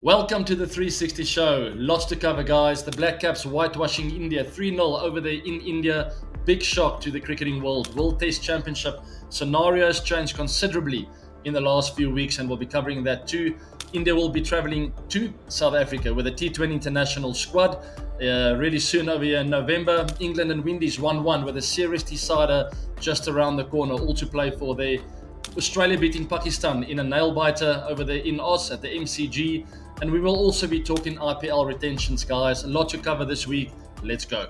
Welcome to the 360 show. Lots to cover, guys. The Black Caps whitewashing India 3-0 over there in India. Big shock to the cricketing world. World Test Championship scenarios changed considerably in the last few weeks, and we'll be covering that too. India will be traveling to South Africa with a T20 international squad really soon over here in November. England and Windies 1-1 with a series decider just around the corner, all to play for there. Australia beating Pakistan in a nail-biter over there in Oz at the MCG. And we will also be talking IPL retentions, guys. A lot to cover this week. Let's go.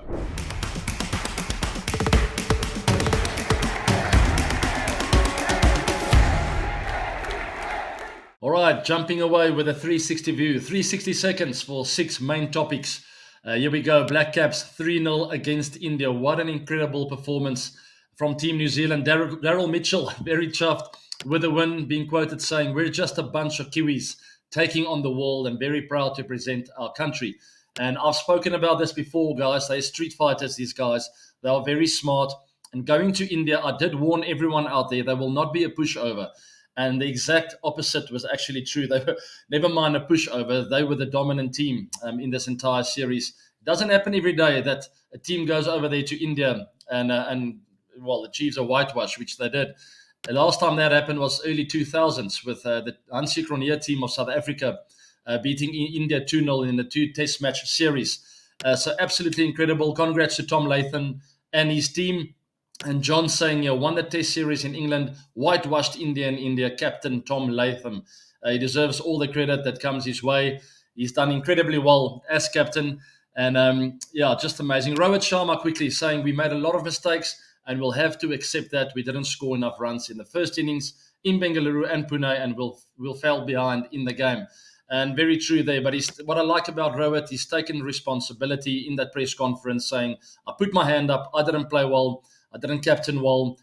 All right, jumping away with a 360 view. 360 seconds for 6 main topics. Here we go. Black Caps 3-0 against India. What an incredible performance from Team New Zealand. Daryl Mitchell, very chuffed with the win, being quoted saying, "We're just a bunch of Kiwis taking on the world and very proud to present our country." And I've spoken about this before, guys. They're street fighters, these guys. They are very smart. And going to India, I did warn everyone out there, they will not be a pushover. And the exact opposite was actually true. They were, never mind a pushover, they were the dominant team in this entire series. It doesn't happen every day that a team goes over there to India and achieves a whitewash, which they did. The last time that happened was early 2000s with the Hansie Cronje team of South Africa beating India 2-0 in the 2-test match series. So absolutely incredible. Congrats to Tom Latham and his team. And John saying, won the test series in England, whitewashed India in India, Captain Tom Latham. He deserves all the credit that comes his way. He's done incredibly well as captain. And just amazing. Rohit Sharma quickly saying, we made a lot of mistakes, and we'll have to accept that we didn't score enough runs in the first innings in Bengaluru and Pune, and we'll fall behind in the game. And very true there. But what I like about Rohit, he's taken responsibility in that press conference, saying, I put my hand up, I didn't play well, I didn't captain well.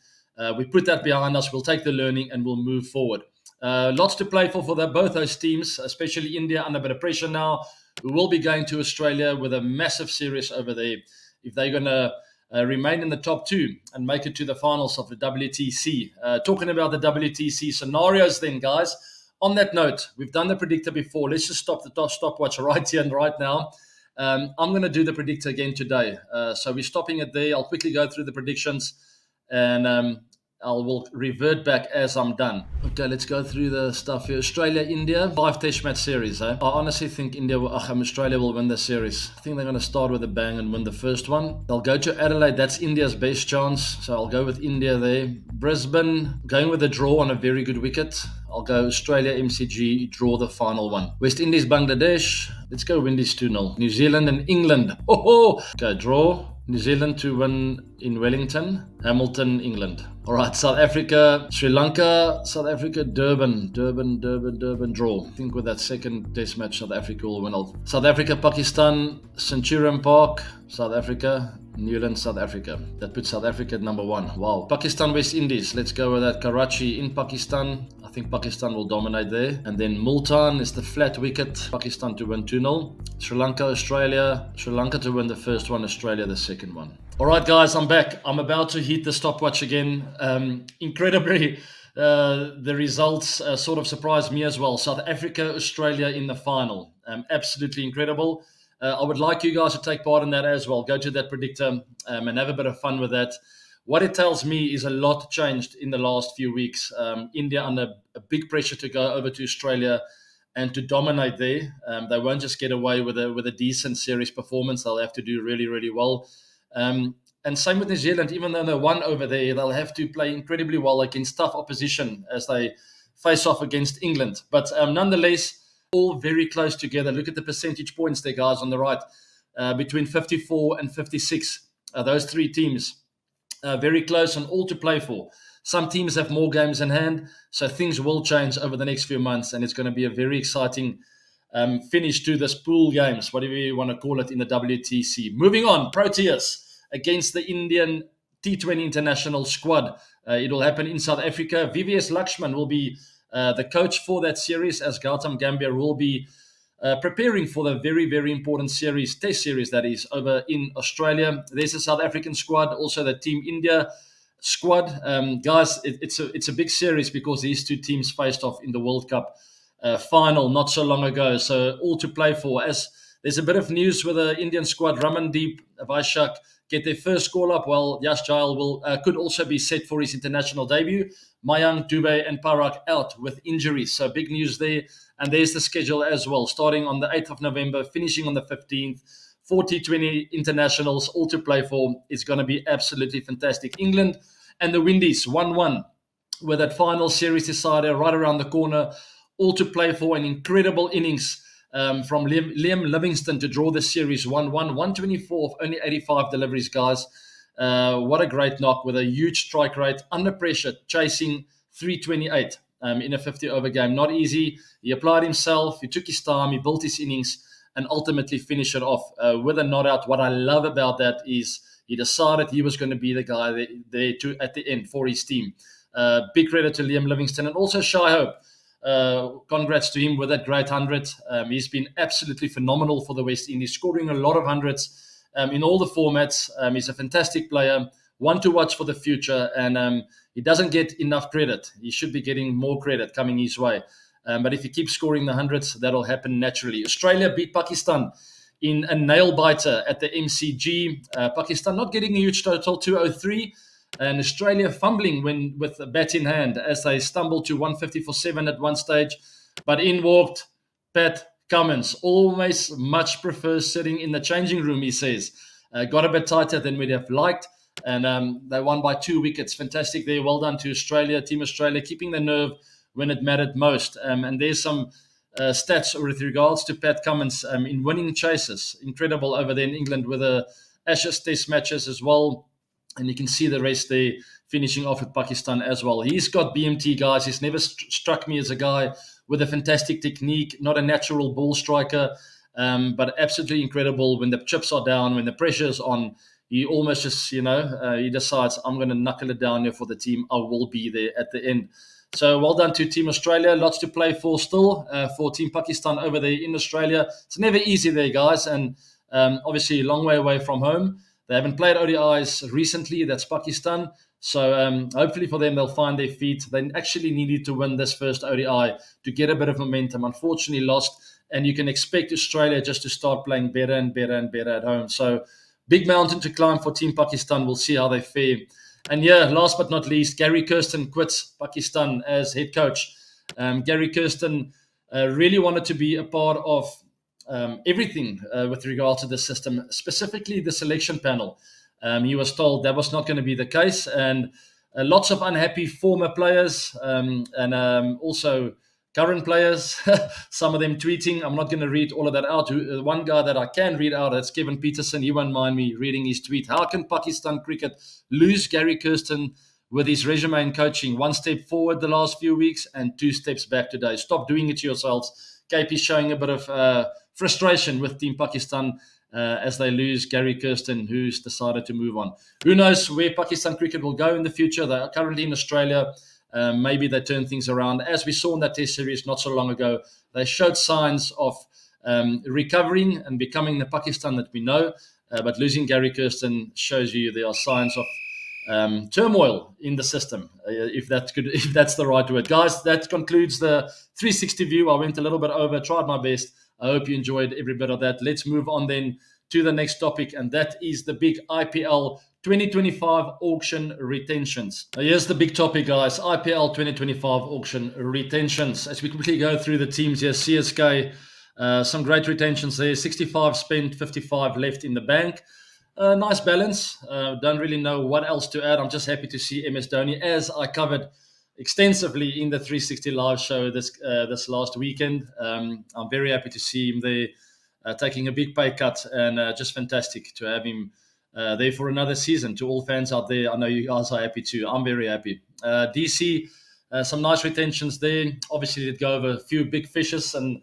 We put that behind us, we'll take the learning and we'll move forward. Lots to play for both those teams, especially India under a bit of pressure now. We will be going to Australia with a massive series over there. If they're going to remain in the top 2 and make it to the finals of the WTC. Talking about the WTC scenarios then, guys. On that note, we've done the predictor before. Let's just stop the stopwatch right here and right now. I'm going to do the predictor again today. So we're stopping it there. I'll quickly go through the predictions and I will revert back as I'm done. Okay, let's go through the stuff here. Australia, India, 5-test match series. I honestly think Australia will win the series. I think they're going to start with a bang and win the first one. They'll go to Adelaide. That's India's best chance. So I'll go with India there. Brisbane, going with a draw on a very good wicket. I'll go Australia, MCG, draw the final one. West Indies, Bangladesh. Let's go Windies 2-0. New Zealand and England. Okay, draw. New Zealand to win in Wellington. Hamilton, England. All right, South Africa, Sri Lanka. South Africa, Durban, draw. I think with that second test match, South Africa will win. South Africa, Pakistan, Centurion Park. South Africa, Newland, South Africa. That puts South Africa at number 1. Wow. Pakistan, West Indies. Let's go with that. Karachi in Pakistan. I think Pakistan will dominate there. And then Multan is the flat wicket. Pakistan to win 2-0. Sri Lanka, Australia. Sri Lanka to win the first one. Australia the second one. All right, guys, I'm back. I'm about to hit the stopwatch again. Incredibly, the results sort of surprised me as well. South Africa, Australia in the final. Absolutely incredible. I would like you guys to take part in that as well. Go to that predictor and have a bit of fun with that. What it tells me is a lot changed in the last few weeks. India under a big pressure to go over to Australia and to dominate there. They won't just get away with a decent series performance. They'll have to do really, really well. And same with New Zealand. Even though they won over there, they'll have to play incredibly well against tough opposition as they face off against England. But nonetheless, all very close together. Look at the percentage points there, guys, on the right. Between 54 and 56. Those 3 teams. Very close and all to play for. Some teams have more games in hand, so things will change over the next few months, and it's going to be a very exciting finish to this pool games, whatever you want to call it, in the WTC. Moving on, Proteas against the Indian T20 international squad. It will happen in South Africa. VVS Lakshman will be the coach for that series, as Gautam Gambhir will be preparing for the very, very important series, test series that is, over in Australia. There's the South African squad, also the Team India squad. Guys, it's a big series because these 2 teams faced off in the World Cup final not so long ago. So all to play for. As there's a bit of news with the Indian squad, Ramandeep, Vaishak get their first call up. Well, Yash Jayal could also be set for his international debut. Mayank, Dubey, and Parak out with injuries. So big news there. And there's the schedule as well, starting on the 8th of November, finishing on the 15th. 40-20 internationals, all to play for. It's going to be absolutely fantastic. England and the Windies, 1-1, with that final series decider right around the corner, all to play for. An incredible innings from Liam Livingston to draw the series 1-1, 124 of only 85 deliveries, guys. What a great knock with a huge strike rate, under pressure, chasing 328 in a 50-over game. Not easy. He applied himself, he took his time, he built his innings, and ultimately finish it off with a not out. What I love about that is he decided he was going to be the guy there at the end for his team. Big credit to Liam Livingston and also Shy Hope. Congrats to him with that great 100. He's been absolutely phenomenal for the West Indies, scoring a lot of hundreds in all the formats. He's a fantastic player, one to watch for the future, and he doesn't get enough credit. He should be getting more credit coming his way. But if he keeps scoring the hundreds, that'll happen naturally. Australia beat Pakistan in a nail-biter at the MCG. Pakistan not getting a huge total, 203. And Australia fumbling with the bat in hand as they stumbled to 150 for 7 at one stage. But in walked Pat Cummins. Always much prefers sitting in the changing room, he says. Got a bit tighter than we'd have liked. And they won by 2 wickets. Fantastic there. Well done to Australia, Team Australia, keeping the nerve when it mattered most. And there's some stats with regards to Pat Cummins in winning chases. Incredible over there in England with the Ashes Test matches as well. And you can see the rest there finishing off with Pakistan as well. He's got BMT, guys. He's never struck me as a guy with a fantastic technique, not a natural ball striker, but absolutely incredible when the chips are down, when the pressure's on. He almost just, he decides, I'm going to knuckle it down here for the team. I will be there at the end. So well done to Team Australia. Lots to play for still for Team Pakistan over there in Australia. It's never easy there, guys. And obviously a long way away from home. They haven't played ODIs recently. That's Pakistan. So hopefully for them, they'll find their feet. They actually needed to win this first ODI to get a bit of momentum. Unfortunately lost. And you can expect Australia just to start playing better and better and better at home. So big mountain to climb for Team Pakistan. We'll see how they fare. And yeah, last but not least, Gary Kirsten quits Pakistan as head coach. Gary Kirsten really wanted to be a part of everything with regard to the system, specifically the selection panel. He was told that was not going to be the case, and lots of unhappy former players and also current players, some of them tweeting. I'm not going to read all of that out. One guy that I can read out, that's Kevin Peterson. He won't mind me reading his tweet. How can Pakistan cricket lose Gary Kirsten with his resume in coaching? 1 step forward the last few weeks and 2 steps back today. Stop doing it to yourselves. KP showing a bit of frustration with Team Pakistan as they lose Gary Kirsten, who's decided to move on. Who knows where Pakistan cricket will go in the future? They are currently in Australia. Maybe they turn things around. As we saw in that test series not so long ago, they showed signs of recovering and becoming the Pakistan that we know. But losing Gary Kirsten shows you there are signs of turmoil in the system, if that's the right word. Guys, that concludes the 360 view. I went a little bit over, tried my best. I hope you enjoyed every bit of that. Let's move on then to the next topic, and that is the big IPL 2025 auction retentions. Here's the big topic, guys. IPL 2025 auction retentions. As we quickly go through the teams here, CSK, some great retentions there. 65 spent, 55 left in the bank. Nice balance. Don't really know what else to add. I'm just happy to see MS Dhoni, as I covered extensively in the 360 live show this last weekend. I'm very happy to see him there, taking a big pay cut, and just fantastic to have him there for another season. To all fans out there, I know you guys are happy too. I'm very happy. DC, some nice retentions there. Obviously, did go over a few big fishes and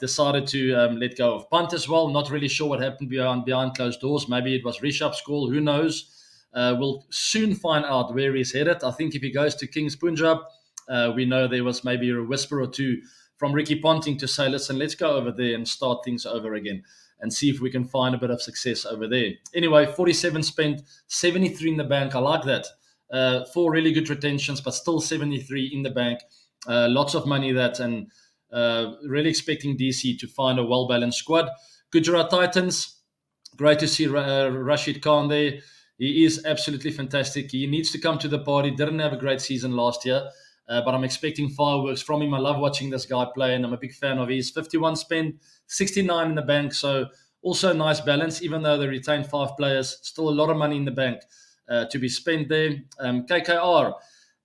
decided to let go of punt as well. Not really sure what happened behind closed doors. Maybe it was Rishabh's call. Who knows? We'll soon find out where he's headed. I think if he goes to Kings Punjab, we know there was maybe a whisper or two from Ricky Ponting to say, listen, let's go over there and start things over again and see if we can find a bit of success over there. Anyway, 47 spent, 73 in the bank. I like that. 4 really good retentions, but still 73 in the bank. Lots of money that, and really expecting DC to find a well-balanced squad. Gujarat Titans, great to see Rashid Khan there. He is absolutely fantastic. He needs to come to the party. Didn't have a great season last year, but I'm expecting fireworks from him. I love watching this guy play, and I'm a big fan of his. 51 spent, 69 in the bank. So also a nice balance, even though they retained 5 players. Still a lot of money in the bank to be spent there. KKR,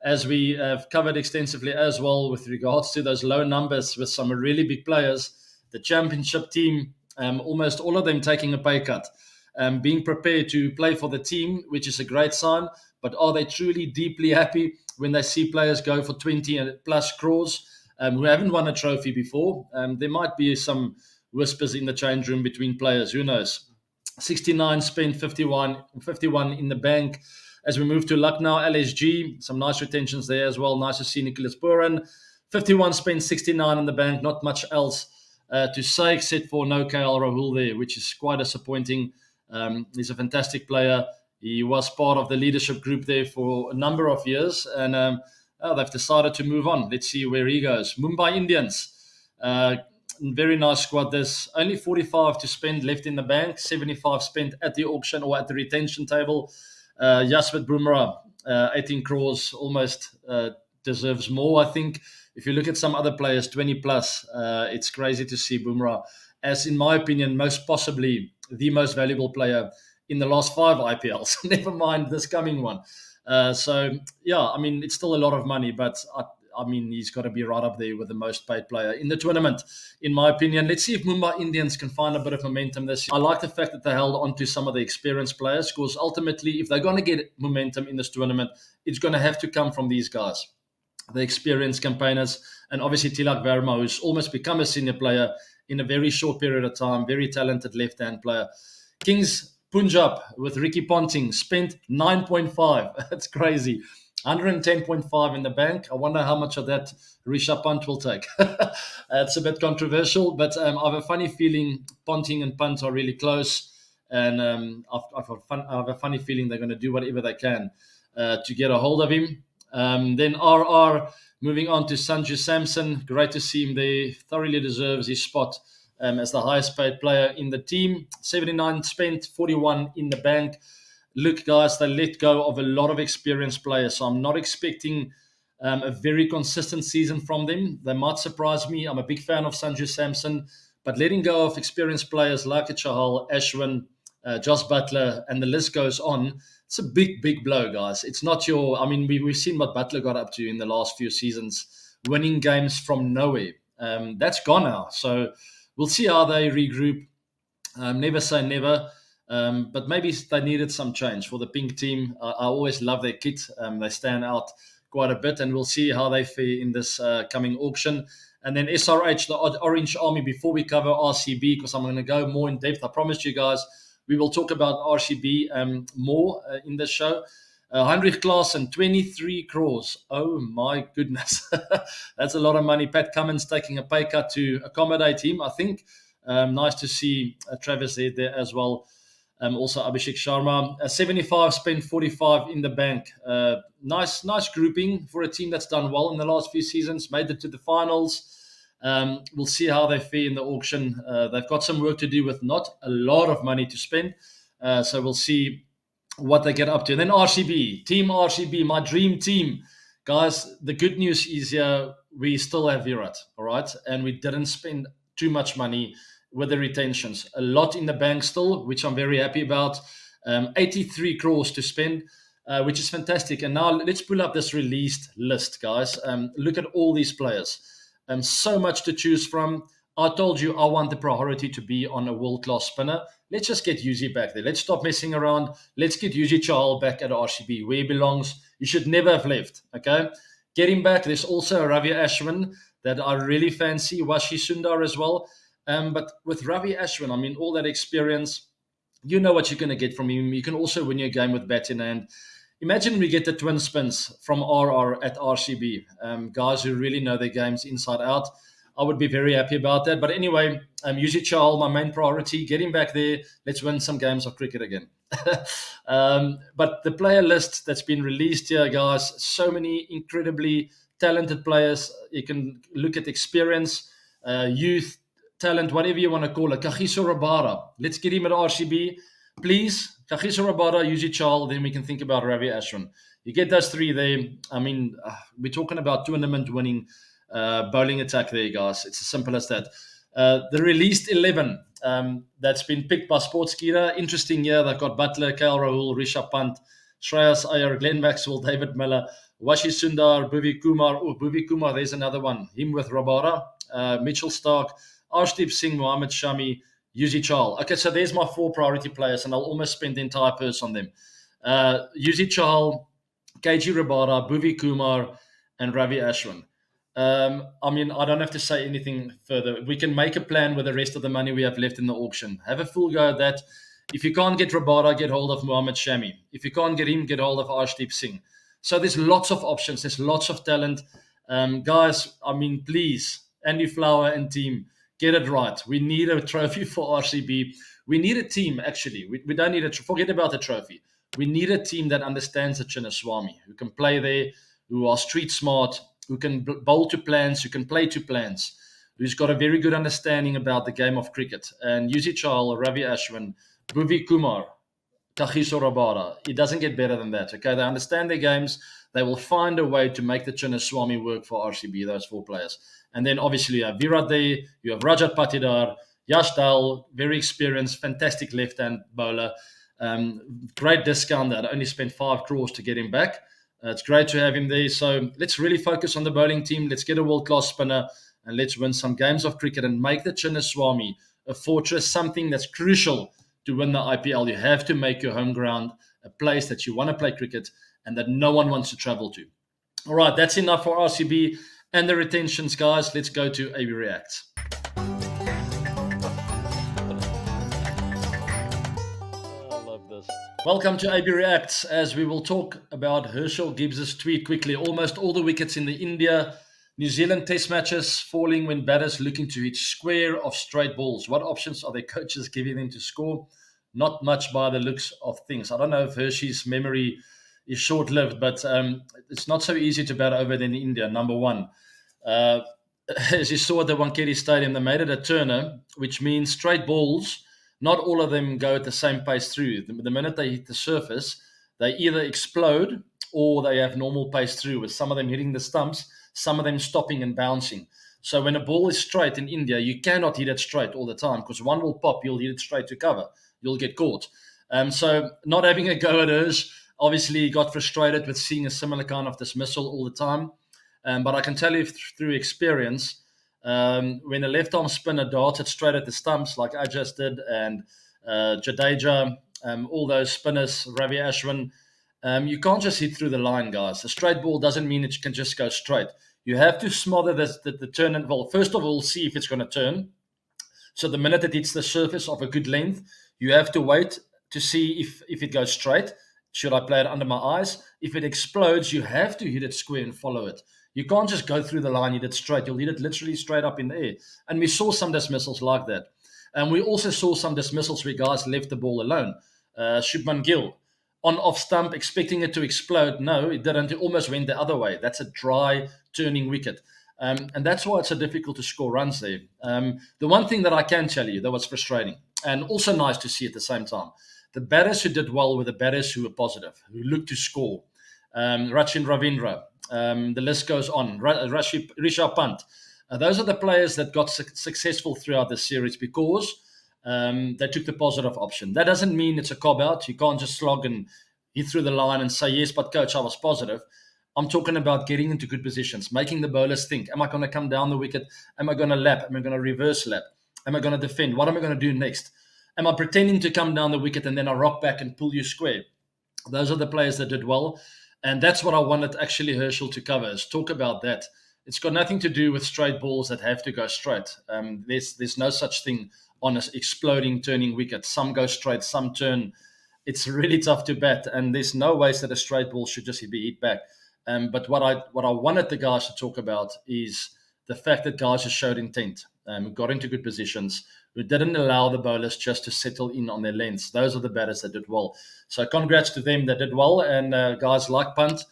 as we have covered extensively as well with regards to those low numbers with some really big players. The championship team, almost all of them taking a pay cut, being prepared to play for the team, which is a great sign. But are they truly deeply happy when they see players go for 20 plus crores who haven't won a trophy before? There might be some whispers in the change room between players. Who knows? 69 spent, 51 in the bank. As we move to Lucknow, LSG, some nice retentions there as well. Nice to see Nicholas Puran. 51 spent, 69 in the bank. Not much else to say except for no KL Rahul there, which is quite disappointing. He's a fantastic player. He was part of the leadership group there for a number of years, and they've decided to move on. Let's see where he goes. Mumbai Indians, very nice squad. There's only 45 to spend left in the bank, 75 spent at the auction or at the retention table. Jasprit Bumrah, 18 crores, almost deserves more, I think. If you look at some other players, 20 plus, it's crazy to see Bumrah as, in my opinion, most possibly the most valuable player in the last 5 IPLs. Never mind this coming one. So, yeah, I mean, it's still a lot of money, but I mean, he's got to be right up there with the most paid player in the tournament, in my opinion. Let's see if Mumbai Indians can find a bit of momentum this year. I like the fact that they held on to some of the experienced players, because ultimately, if they're going to get momentum in this tournament, it's going to have to come from these guys, the experienced campaigners, and obviously Tilak Verma, who's almost become a senior player in a very short period of time, very talented left-hand player. Kings Punjab with Ricky Ponting spent 9.5. That's crazy. 110.5 in the bank. I wonder how much of that Rishabh Pant will take. It's a bit controversial, but I have a funny feeling Ponting and Pant are really close, and I have a funny feeling they're going to do whatever they can to get a hold of him. Then RR, moving on to Sanju Samson. Great to see him there. Thoroughly deserves his spot as the highest paid player in the team. 79 spent, 41 in the bank. Look, guys, they let go of a lot of experienced players, so I'm not expecting a very consistent season from them. They might surprise me. I'm a big fan of Sanju Samson, but letting go of experienced players like Chahal, Ashwin, Josh Butler, and the list goes on, it's a big, big blow, guys. It's not your... I mean, we've seen what Butler got up to in the last few seasons, winning games from nowhere. That's gone now. So we'll see how they regroup. Never say never. But maybe they needed some change for the pink team. I always love their kit. They stand out quite a bit, and we'll see how they fare in this coming auction. And then SRH, the Orange Army, before we cover RCB, because I'm going to go more in depth. I promised you guys we will talk about RCB more in this show. Heinrich Klaassen, 23 crores. Oh, my goodness. That's a lot of money. Pat Cummins taking a pay cut to accommodate him, I think. Nice to see Travis there as well. Also Abhishek Sharma, 75 spent, 45 in the bank. Nice grouping for a team that's done well in the last few seasons, made it to the finals. We'll see how they fare in the auction. They've got some work to do with not a lot of money to spend. So we'll see what they get up to. And then RCB, Team RCB, my dream team. Guys, the good news is we still have Virat, all right? And we didn't spend too much money with the retentions. A lot in the bank still, which I'm very happy about. 83 crores to spend, which is fantastic. And now let's pull up this released list, guys. Look at all these players. So much to choose from. I told you I want the priority to be on a world-class spinner. Let's just get Yuzi back there. Let's stop messing around. Let's get Yuzi Chahal back at RCB, where he belongs. He should never have left, okay? Get him back. There's also R.Ashwin that I really fancy. Washi Sundar as well. But with R.Ashwin, I mean, all that experience, you know what you're going to get from him. You can also win your game with bat in hand. Imagine we get the twin spins from RR at RCB, guys who really know their games inside out. I would be very happy about that. But anyway, Yuzi Chahal, my main priority, get him back there. Let's win some games of cricket again. But the player list that's been released here, guys, so many incredibly talented players. You can look at experience, youth, talent, whatever you want to call it. Kagiso Rabada, let's get him at RCB. Please, Kagiso Rabada, Yuji Chal, then we can think about R.Ashwin. You get those three there. I mean, we're talking about tournament-winning bowling attack there, guys. It's as simple as that. The released 11 that's been picked by Sportskeeda. Interesting year. They've got Butler, KL Rahul, Rishabh Pant, Shreyas Iyer, Glenn Maxwell, David Miller, Washi Sundar, Bhuvi Kumar. Oh, Bhuvi Kumar, there's another one. Him with Rabada, Mitchell Stark, Arshdeep Singh, Mohammad Shami, Yuzi Chahal. Okay, so there's my 4 priority players, and I'll almost spend the entire purse on them. Yuzi Chahal, KG Rabada, Bhuvi Kumar, and R.Ashwin. I mean, I don't have to say anything further. We can make a plan with the rest of the money we have left in the auction. Have a full go at that. If you can't get Rabada, get hold of Mohammad Shami. If you can't get him, get hold of Arshdeep Singh. So there's lots of options. There's lots of talent. Guys, I mean, please, Andy Flower and team, get it right. We need a trophy for RCB. We need a team, actually. We don't need forget about the trophy. We need a team that understands the Chinnaswamy, who can play there, who are street smart, who can bowl to plans, who can play to plans, who's got a very good understanding about the game of cricket. And Yuzi Chahal, R.Ashwin, Bhuvi Kumar, Kagiso Rabada. It doesn't get better than that. Okay, they understand their games. They will find a way to make the Chinnaswamy work for RCB, those 4 players. And then obviously you have Virat there, you have Rajat Patidar, Yash Dal, very experienced, fantastic left-hand bowler. Great discount that. I only spent 5 crores to get him back. It's great to have him there. So let's really focus on the bowling team. Let's get a world-class spinner and let's win some games of cricket and make the Chinnaswamy a fortress, something that's crucial to win the IPL. You have to make your home ground a place that you want to play cricket and that no one wants to travel to. All right, that's enough for RCB and the retentions, guys. Let's go to AB Reacts. Welcome to AB Reacts, as we will talk about Herschel Gibbs' tweet quickly. Almost all the wickets in the India-New Zealand test matches falling when batters looking to hit square of straight balls. What options are their coaches giving them to score? Not much by the looks of things. I don't know if Hershey's memory is short-lived, but it's not so easy to bat over than India, number one. As you saw at the Wankhede Stadium, they made it a turner, which means straight balls. Not all of them go at the same pace through. The minute they hit the surface, they either explode or they have normal pace through, with some of them hitting the stumps, some of them stopping and bouncing. So when a ball is straight in India, you cannot hit it straight all the time because one will pop, you'll hit it straight to cover. You'll get caught. So not having a go at hers, obviously got frustrated with seeing a similar kind of dismissal all the time. But I can tell you through experience, when a left-arm spinner darted straight at the stumps like I just did, and Jadeja, all those spinners, R.Ashwin, you can't just hit through the line, guys. A straight ball doesn't mean it can just go straight. You have to smother the turn and well. First of all, see if it's going to turn. So the minute it hits the surface of a good length, you have to wait to see if it goes straight. Should I play it under my eyes? If it explodes, you have to hit it square and follow it. You can't just go through the line, hit it straight. You'll hit it literally straight up in the air. And we saw some dismissals like that. And we also saw some dismissals where guys left the ball alone. Shubman Gill, on off stump, expecting it to explode. No, it didn't. It almost went the other way. That's a dry, turning wicket. And that's why it's so difficult to score runs there. The one thing that I can tell you that was frustrating, and also nice to see at the same time, the batters who did well were the batters who were positive, who looked to score. Rachin Ravindra, the list goes on. Rishabh Pant. Those are the players that got successful throughout the series because they took the positive option. That doesn't mean it's a cop-out. You can't just slog and hit through the line and say, yes, but coach, I was positive. I'm talking about getting into good positions, making the bowlers think, am I going to come down the wicket? Am I going to lap? Am I going to reverse lap? Am I going to defend? What am I going to do next? Am I pretending to come down the wicket and then I rock back and pull you square? Those are the players that did well. And that's what I wanted actually Herschel to cover, is talk about that. It's got nothing to do with straight balls that have to go straight. There's no such thing on an exploding, turning wicket. Some go straight, some turn. It's really tough to bat, and there's no ways that a straight ball should just be hit back. But what I wanted the guys to talk about is the fact that guys have showed intent, got into good positions, who didn't allow the bowlers just to settle in on their lengths. Those are the batters that did well. So congrats to them that did well, and guys like Punt.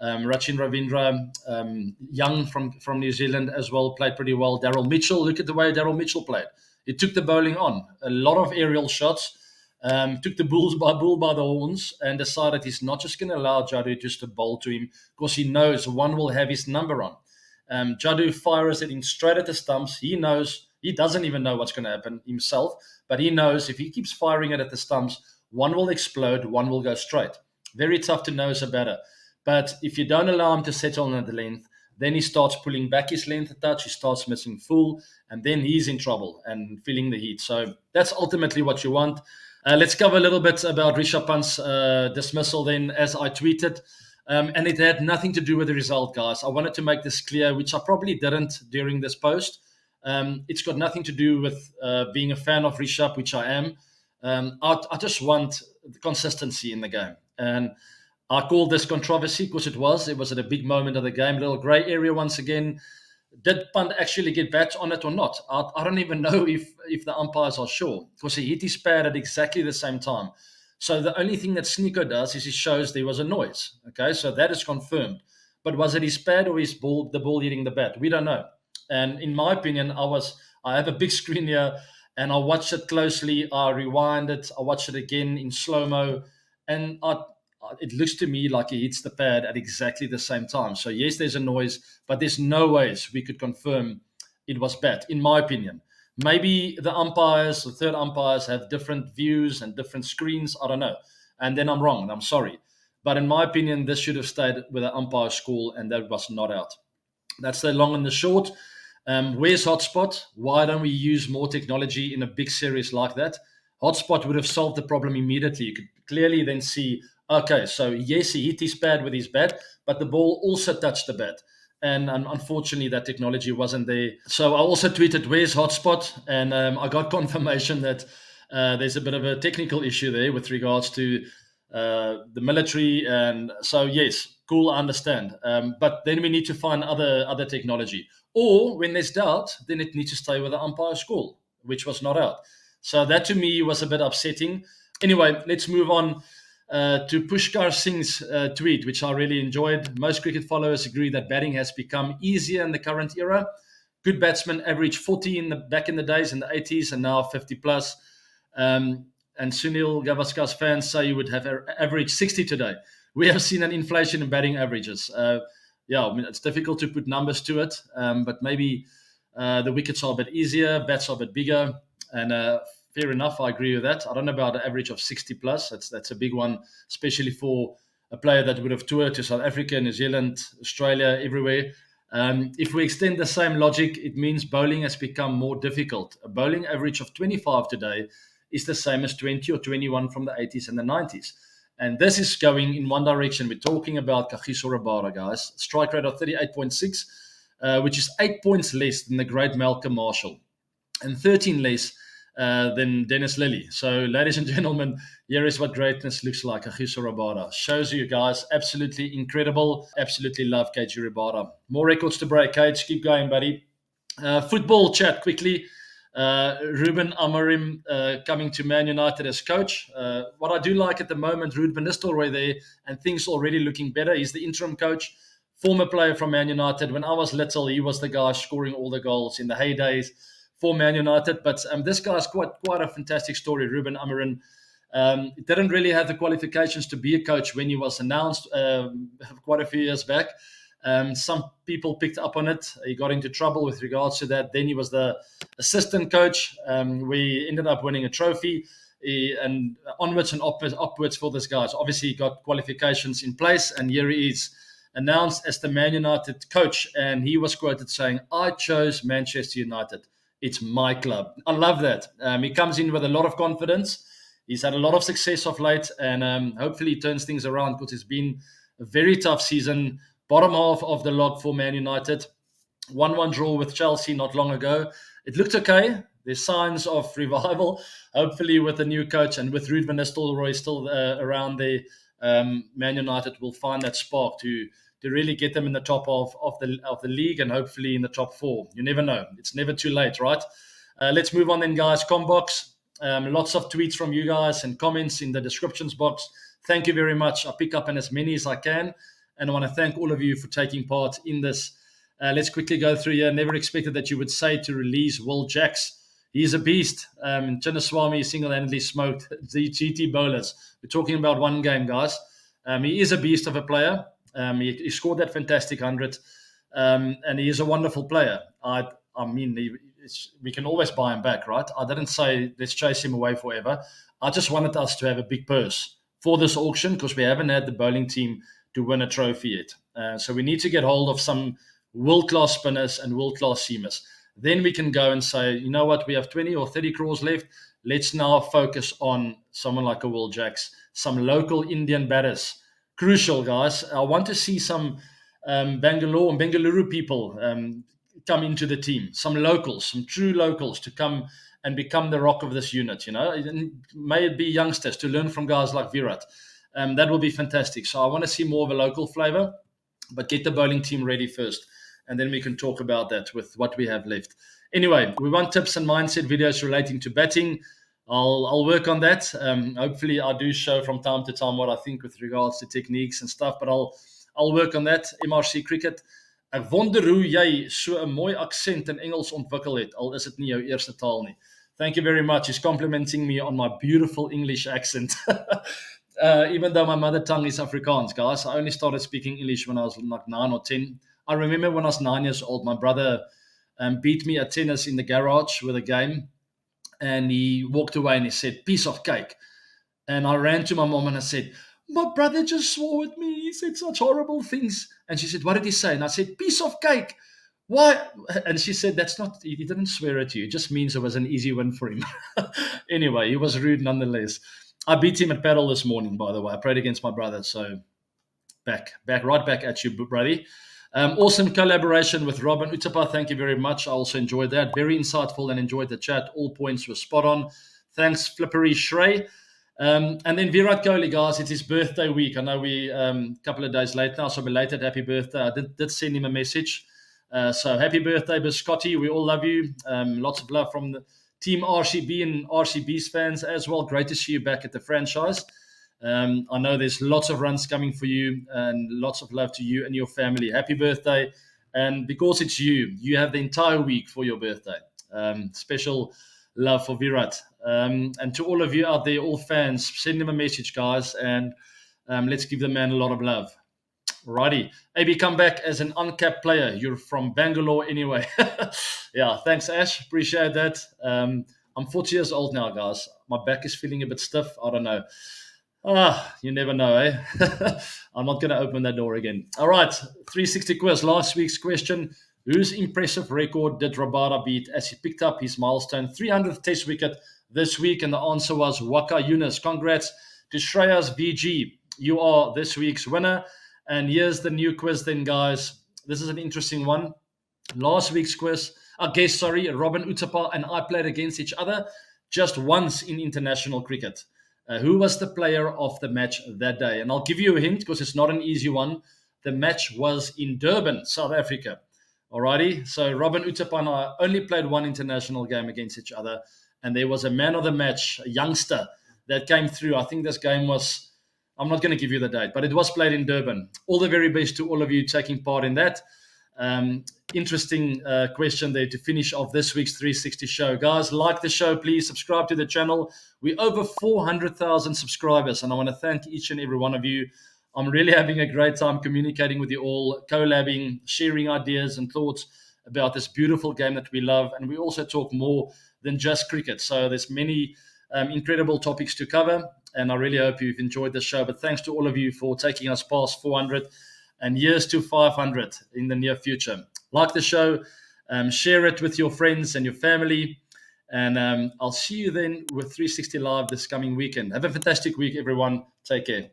Rachin Ravindra, young from New Zealand as well, played pretty well. Daryl Mitchell, look at the way Daryl Mitchell played. He took the bowling on. A lot of aerial shots, took the bull by the horns and decided he's not just going to allow Jadu just to bowl to him because he knows one will have his number on. Jadu fires it in straight at the stumps. He knows, he doesn't even know what's going to happen himself, but he knows if he keeps firing it at the stumps, one will explode, one will go straight. Very tough to nose a batter. But if you don't allow him to settle on the length, then he starts pulling back his length a touch, he starts missing full, and then he's in trouble and feeling the heat. So that's ultimately what you want. Let's cover a little bit about Rishabh Pant's dismissal then, as I tweeted. And it had nothing to do with the result, guys. I wanted to make this clear, which I probably didn't during this post. It's got nothing to do with being a fan of Rishabh, which I am. I just want consistency in the game. And I call this controversy because it was at a big moment of the game, a little grey area once again. Did Pant actually get bat on it or not? I don't even know if the umpires are sure because he hit his pad at exactly the same time. So the only thing that Sneeko does is he shows there was a noise. Okay, so that is confirmed. But was it his pad or his ball, the ball hitting the bat? We don't know. And in my opinion, I have a big screen here and I watched it closely. I rewind it. I watched it again in slow-mo. And it looks to me like he hits the pad at exactly the same time. So yes, there's a noise, but there's no ways we could confirm it was bat, in my opinion. Maybe the umpires, the third umpires, have different views and different screens. I don't know. And then I'm wrong, and I'm sorry. But in my opinion, this should have stayed with an umpire school, and that was not out. That's the long and the short. Where's Hotspot? Why don't we use more technology in a big series like that? Hotspot would have solved the problem immediately. You could clearly then see, okay, so yes, he hit his pad with his bat, but the ball also touched the bat. And unfortunately, that technology wasn't there. So I also tweeted, where's Hotspot? And I got confirmation that there's a bit of a technical issue there with regards to the military. And so, yes, cool, I understand. But then we need to find other technology. Or when there's doubt, then it needs to stay with the umpire school, which was not out. So that to me was a bit upsetting. Anyway, let's move on to Pushkar Singh's tweet, which I really enjoyed. Most cricket followers agree that batting has become easier in the current era. Good batsmen average 40 back in the days in the 80s and now 50 plus. And Sunil Gavaskar's fans say you would have average 60 today. We have seen an inflation in batting averages. Yeah, I mean, it's difficult to put numbers to it, but maybe the wickets are a bit easier, bats are a bit bigger, and fair enough, I agree with that. I don't know about an average of 60 plus. That's a big one, especially for a player that would have toured to South Africa, New Zealand, Australia, everywhere. If we extend the same logic, it means bowling has become more difficult. A bowling average of 25 today is the same as 20 or 21 from the 80s and the 90s. And this is going in one direction. We're talking about Kagiso Rabada, guys. Strike rate of 38.6, which is 8 points less than the great Malcolm Marshall and 13 less than Dennis Lilly. So, ladies and gentlemen, here is what greatness looks like. Kagiso Rabada shows you guys, absolutely incredible. Absolutely love KG Rabada. More records to break, Cage. Keep going, buddy. Football chat quickly. Ruben Amorim coming to Man United as coach. What I do like at the moment, Ruud van Nistelrooy there, and things already looking better. He's the interim coach, former player from Man United. When I was little, he was the guy scoring all the goals in the heydays for Man United. But this guy's quite a fantastic story, Ruben Amorim. Didn't really have the qualifications to be a coach when he was announced quite a few years back. Some people picked up on it. He got into trouble with regards to that. Then he was the assistant coach. We ended up winning a trophy. And onwards and upwards for this guy. So obviously he got qualifications in place, and here he is announced as the Man United coach. And he was quoted saying, "I chose Manchester United. It's my club." I love that. He comes in with a lot of confidence. He's had a lot of success of late, and hopefully he turns things around because it's been a very tough season. Bottom half of the log for Man United. 1-1 draw with Chelsea not long ago. It looked okay. There's signs of revival. Hopefully with the new coach and with Ruud van Nistelrooy still around there, Man United will find that spark to really get them in the top of the league and hopefully in the top four. You never know. It's never too late, right? Let's move on then, guys. Comm Box. Lots of tweets from you guys and comments in the descriptions box. Thank you very much. I pick up on as many as I can. And I want to thank all of you for taking part in this. Let's quickly go through here. Never expected that you would say to release Will Jacks. He's a beast. Chinnaswamy single-handedly smoked the GT bowlers. We're talking about one game, guys. He is a beast of a player. He scored that fantastic 100, and he is a wonderful player. I mean, we can always buy him back, right? I didn't say let's chase him away forever. I just wanted us to have a big purse for this auction because we haven't had the bowling team to win a trophy yet. So we need to get hold of some world-class spinners and world-class seamers. Then we can go and say, you know what, we have 20 or 30 crores left. Let's now focus on someone like a Will Jacks, some local Indian batters. Crucial, guys. I want to see some Bangalore and Bengaluru people come into the team, some locals, some true locals to come and become the rock of this unit, you know. May it be youngsters to learn from guys like Virat. That will be fantastic. So I want to see more of a local flavor, but get the bowling team ready first. And then we can talk about that with what we have left. Anyway, we want tips and mindset videos relating to batting. I'll work on that. Hopefully I do show from time to time what I think with regards to techniques and stuff, but I'll work on that. MRC cricket. Ek wonder hoe jy so 'n mooi aksent in Engels ontwikkel het, al is dit nie jou eerste taal nie. Thank you very much. He's complimenting me on my beautiful English accent. Even though my mother tongue is Afrikaans, guys. I only started speaking English when I was like 9 or 10. I remember when I was 9 years old, my brother beat me at tennis in the garage with a game. And he walked away and he said, piece of cake. And I ran to my mom and I said, my brother just swore at me. He said such horrible things. And she said, what did he say? And I said, piece of cake. Why? And she said, that's not, he didn't swear at you. It just means it was an easy win for him. Anyway, he was rude nonetheless. I beat him at paddle this morning, by the way. I played against my brother. So right back at you, brother. Awesome collaboration with Robin Utapa. Thank you very much. I also enjoyed that. Very insightful and enjoyed the chat. All points were spot on. Thanks, Flippery Shrey. And then Virat Kohli, guys, it's his birthday week. I know we a couple of days late now, so belated happy birthday. I did send him a message. So happy birthday, Biscotti. We all love you. Lots of love from the team RCB and RCB's fans as well. Great to see you back at the franchise. I know there's lots of runs coming for you and lots of love to you and your family. Happy birthday. And because it's you, you have the entire week for your birthday. Special love for Virat. And to all of you out there, all fans, send him a message, guys, and let's give the man a lot of love. Righty. AB, come back as an uncapped player. You're from Bangalore anyway. Yeah, thanks, Ash. Appreciate that. I'm 40 years old now, guys. My back is feeling a bit stiff. I don't know. You never know, eh? I'm not going to open that door again. All right, 360 quiz. Last week's question. Whose impressive record did Rabada beat as he picked up his milestone 300th test wicket this week? And the answer was Waka Yunus. Congrats to Shreyas VG. You are this week's winner. And here's the new quiz then, guys. This is an interesting one. Last week's quiz, Robin Utapa and I played against each other just once in international cricket. Who was the player of the match that day? And I'll give you a hint because it's not an easy one. The match was in Durban, South Africa. Alrighty, so Robin Utapa and I only played one international game against each other. And there was a man of the match, a youngster, that came through. I think this game was, I'm not going to give you the date, but it was played in Durban. All the very best to all of you taking part in that. Interesting question there to finish off this week's 360 show. Guys, like the show, please subscribe to the channel. We're over 400,000 subscribers, and I want to thank each and every one of you. I'm really having a great time communicating with you all, collabing, sharing ideas and thoughts about this beautiful game that we love. And we also talk more than just cricket. So there's many incredible topics to cover, and I really hope you've enjoyed the show. But thanks to all of you for taking us past 400 and years to 500 in the near future. Like the show, share it with your friends and your family, and I'll see you then with 360 Live this coming weekend. Have a fantastic week, everyone. Take care.